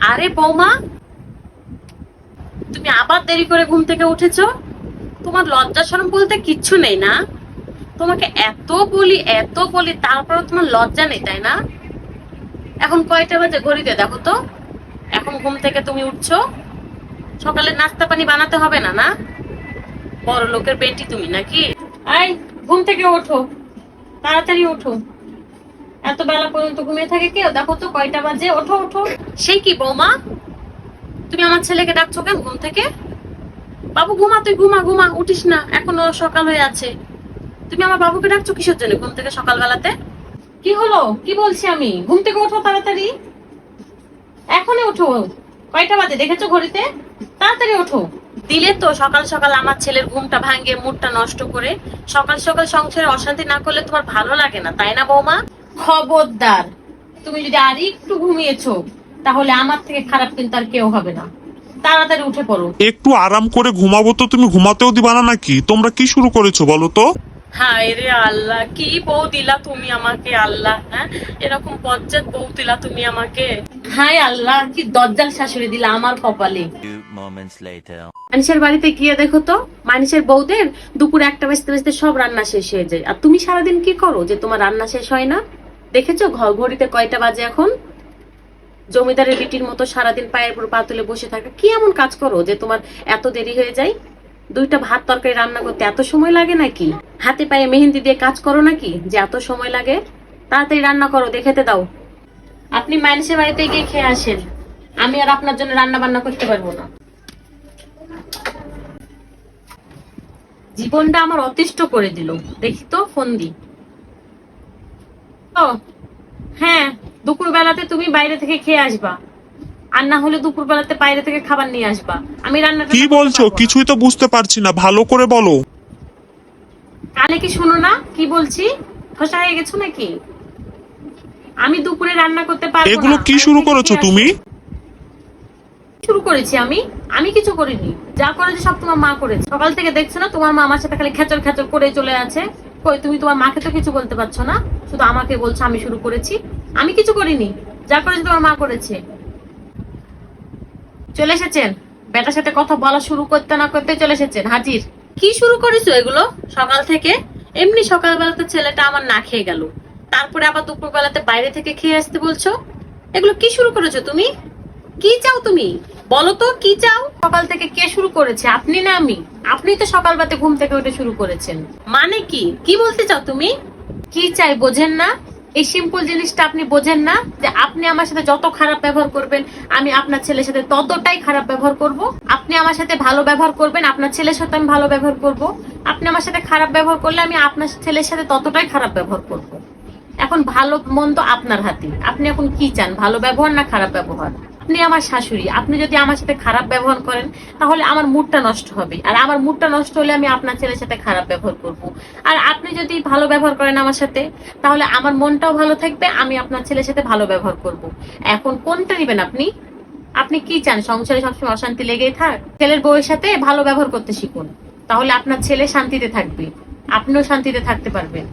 আরে বৌমা, তুমি আবার দেরি করে ঘুম থেকে উঠেছো? তোমার লজ্জা শরম বলতে কিচ্ছু নেই না? তোমাকে এত বলি তারপরে তোমার লজ্জা নেই, তাই না? এখন কয়টা বাজে ঘড়িতে দেখো তো। এখন ঘুম থেকে তুমি উঠছো, সকালে নাস্তা পানি বানাতে হবে না? না, বড় লোকের বেটি তুমি নাকি? আই, ঘুম থেকে ওঠো, তাড়াতাড়ি ওঠো। এত বেলা পর্যন্ত ঘুমিয়ে থাকে কেউ? দেখো তো কয়টা বাজে, ওঠো ওঠো। সেই কি বৌমা, তুমি আমার ছেলেকে ডাকছো কেন ঘুম থেকে? বাবু ঘুমা, তুই ঘুমা ঘুমা, উঠিস না, এখনো সকাল হয়ে আছে। তুমি আমার বাবুকে ডাকছো কিসের জন্য ঘুম থেকে সকাল বেলাতে? কি হলো, কি বলছি আমি? ঘুম থেকে ওঠো তাড়াতাড়ি, এখনই ওঠো। কয়টা বাজে দেখেছো ঘড়িতে? তাড়াতাড়ি ওঠো। দিলে তো সকাল সকাল আমার ছেলের ঘুমটা ভাঙিয়ে মুডটা নষ্ট করে। সকাল সকাল সংসারে অশান্তি না করলে তোমার ভালো লাগে না, তাই না বৌমা? খবরদার, তুমি যদি আর একটু ঘুমিয়েছো তাহলে আমার থেকে খারাপ কিন্তু আর কেউ হবে না। তাড়াতাড়ি উঠে পড়ো। একটু আরাম করে ঘুমাবো তো তুমি ঘুমাতেও দিবা না নাকি? তোমরা কি শুরু করেছো বলো তো? হায় রে আল্লাহ, কি বউ দিলা তুমি আমাকে আল্লাহ। হ্যাঁ, এরকম বজ্জাত বউ দিলা তুমি আমাকে। হায় আল্লাহ, কি দজ্জাল শাশুড়ি দিলা আমার কপালে। মানুষের বাড়িতে গিয়ে দেখো তো, মানুষের বউদের দুপুরে 1টা বাজতে বাজতে সব রান্না শেষ হয়ে যায়, আর তুমি সারাদিন কি করো যে তোমার রান্না শেষ হয় না? দেখেছো ঘড়িতে কয়টা বাজে এখন? জমিদারের বিটির মতো সারাদিন পায়ের উপর পা তুলে বসে থাকা, কি এমন কাজ করো যে তোমার এত দেরি হয়ে যায়? 2টা ভাত তরকারি রান্না করতে এত সময় লাগে নাকি? হাতে পায়ে মেহেন্দি দিয়ে কাজ করো নাকি যে এত সময় লাগে? তাড়াতাড়ি রান্না করো, দেখেতে দাও। আপনি মানুষের বাড়িতে গিয়ে খেয়ে আসেন, আমি আর আপনার জন্য রান্না বান্না করতে পারবো না। জীবনটা আমার অতিষ্ঠ করে দিল। দেখি তো ফোন দি। ও হ্যাঁ, দুপুর বেলাতে তুমি বাইরে থেকে খেয়ে আসবা, আর না হলে দুপুর বেলাতে বাইরে থেকে খাবার নিয়ে আসবা। আমি রান্নাটা কি বলছো? কিছুই তো বুঝতে পারছি না, ভালো করে বলো। কানে কি শুনো না কি বলছি? খোসা হয়ে গেছো নাকি? আমি দুপুরে রান্না করতে পারবো না। এগুলো কি শুরু করেছো তুমি? শুরু করেছি আমি? আমি কিছু করিনি, যা করেছে সব তোমার মা করেছে। সকাল থেকে দেখছো না তোমার মা আমার সাথে খালি খেচর খেচর করে চলে আছে। কই, তুমি তোমার মাকে তো কিছু বলতে পারছো না, শুধু আমাকে বলছো আমি শুরু করেছি। আমি কিছু করিনি, যা করেছে তোমার মা করেছে। চলে এসেছেন, বেটার সাথে কথা বলা শুরু করতে না করতে চলে এসেছেন হাজির। কি শুরু করেছো এগুলো সকাল থেকে? এমনি সকালবেলাতে ছেলেটা আমার না খেয়ে গেল, তারপরে আবার দুপুর বেলাতে বাইরে থেকে খেয়ে আসতে বলছো। এগুলো কি শুরু করেছো তুমি? কি চাও তুমি বলো তো, কি চাও? সকাল থেকে কে শুরু করেছে, আপনি না আমি? আপনি তো সকালবেলাতে ঘুম থেকে উঠে শুরু করেছেন। মানে কি, কি বলতে চাও তুমি? কি চাই বোঝেন না? এই সিম্পল জিনিসটা আপনি বোঝেন না যে আপনি আমার সাথে যত খারাপ ব্যবহার করবেন আমি আপনার ছেলের সাথে ততটাই খারাপ ব্যবহার করব। আপনি আমার সাথে ভালো ব্যবহার করবেন, আপনার ছেলের সাথে আমি ভালো ব্যবহার করব। আপনি আমার সাথে খারাপ ব্যবহার করলে আমি আপনার ছেলের সাথে ততটাই খারাপ ব্যবহার করব। এখন ভালো মন্দ আপনার হাতে, আপনি এখন কি চান, ভালো ব্যবহার না খারাপ ব্যবহার? আপনি আমার শাশুড়ি, আপনি যদি আমার সাথে খারাপ ব্যবহার করেন তাহলে আমার মুডটা নষ্ট হবে, আর আমার মুডটা নষ্ট হলে আমি আপনার ছেলের সাথে খারাপ ব্যবহার করব। আর আপনি যদি ভালো ব্যবহার করেন আমার সাথে তাহলে আমার মনটাও ভালো থাকবে, আমি আপনার ছেলের সাথে ভালো ব্যবহার করব। এখন কোনটা নেবেন আপনি? আপনি কি চান সংসারে সবসময় অশান্তি লেগেই থাক? ছেলের বউয়ের সাথে ভালো ব্যবহার করতে শিখুন, তাহলে আপনার ছেলে শান্তিতে থাকবে, আপনিও শান্তিতে থাকতে পারবেন।